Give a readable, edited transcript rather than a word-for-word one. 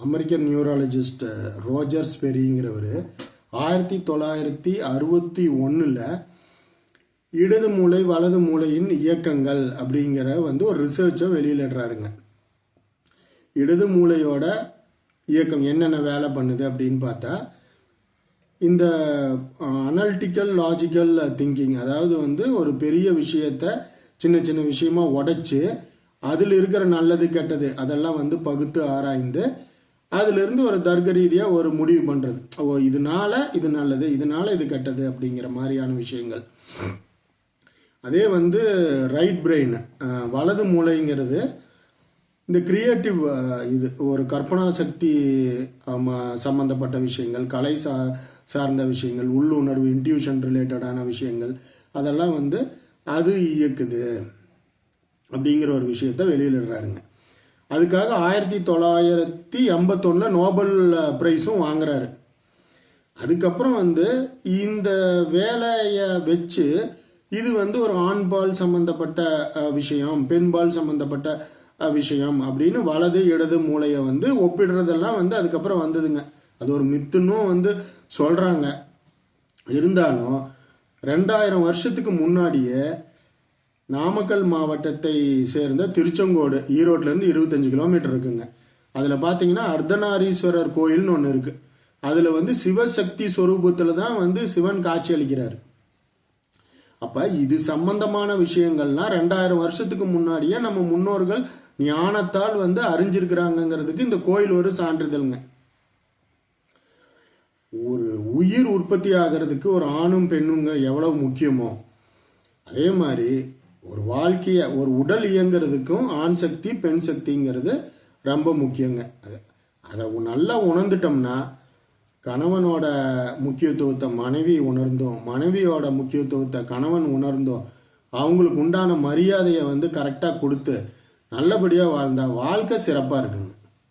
American neurologist Roger ஸ்பெரிங்கிறவர் 1961 இடது மூளை வலது மூளையின் இயக்கங்கள் அப்படிங்கிற ஒரு ரிசர்ச்சை வெளியிடுறாருங்க. இடது மூளையோட இயக்கம் என்னென்ன வேலை பண்ணுது அப்படின்னு பார்த்தா, இந்த அனலிட்டிக்கல் லாஜிக்கல் திங்கிங், அதாவது ஒரு பெரிய விஷயத்தை சின்ன சின்ன விஷயமா உடைச்சு அதில் இருக்கிற நல்லது கெட்டது அதெல்லாம் பகுத்து ஆராய்ந்து அதிலிருந்து ஒரு தர்க்க ரீதியாக ஒரு முடிவு பண்ணுறது. இதனால இது நல்லது, இதனால இது கெட்டது அப்படிங்கிற மாதிரியான விஷயங்கள். அதே ரைட் பிரெயின் வலது மூளைங்கிறது இந்த கிரியேட்டிவ் இது ஒரு கற்பனா சக்தி சம்பந்தப்பட்ட விஷயங்கள், கலை சார்ந்த விஷயங்கள், உள்ளுணர்வு இன்ட்யூஷன் ரிலேட்டடான விஷயங்கள் அதெல்லாம் அது இயக்குது அப்படிங்கிற ஒரு விஷயத்த வெளியிடுறாருங்க. அதுக்காக 1981 நோபல் பிரைஸும் வாங்குறாரு. அதுக்கப்புறம் இந்த வேலையை வச்சு இது ஒரு ஆண்பால் சம்பந்தப்பட்ட விஷயம், பெண்பால் சம்பந்தப்பட்ட விஷயம் அப்படின்னு வலது இடது மூளையை ஒப்பிடுறதெல்லாம் அதுக்கப்புறம் வந்ததுங்க. அது ஒரு மித்துன்னும் சொல்றாங்க. இருந்தாலும் 2000 வருஷத்துக்கு முன்னாடியே நாமக்கல் மாவட்டத்தை சேர்ந்த திருச்செங்கோடு, ஈரோட்லேருந்து 25 கிலோமீட்டர் இருக்குங்க. அதில் பார்த்தீங்கன்னா அர்த்தநாரீஸ்வரர் கோயில்னு ஒன்று இருக்குது. அதில் சிவசக்தி ஸ்வரூபத்தில் தான் சிவன் காட்சி அளிக்கிறார். அப்போ இது சம்பந்தமான விஷயங்கள்லாம் 2000 வருஷத்துக்கு முன்னாடியே நம்ம முன்னோர்கள் ஞானத்தால் அறிஞ்சிருக்கிறாங்கிறதுக்கு இந்த கோயில் ஒரு சான்றிதழ்ங்க. ஒரு உயிர் உற்பத்தி ஆகிறதுக்கு ஒரு ஆணும் பெண்ணுங்க எவ்வளவு முக்கியமோ அதே மாதிரி ஒரு வாழ்க்கைய ஒரு உடல் இயங்கிறதுக்கும் ஆண் சக்தி பெண் சக்திங்கிறது ரொம்ப முக்கியங்க. அதை நல்லா உணர்ந்துட்டோம்னா கணவனோட முக்கியத்துவத்தை மனைவி உணர்ந்தோம், மனைவியோட முக்கியத்துவத்தை கணவன் உணர்ந்தோம், அவங்களுக்கு உண்டான மரியாதையை கரெக்டாக கொடுத்து நல்லபடியாக வாழ்ந்தா வாழ்க்கை சிறப்பாக இருக்குங்க.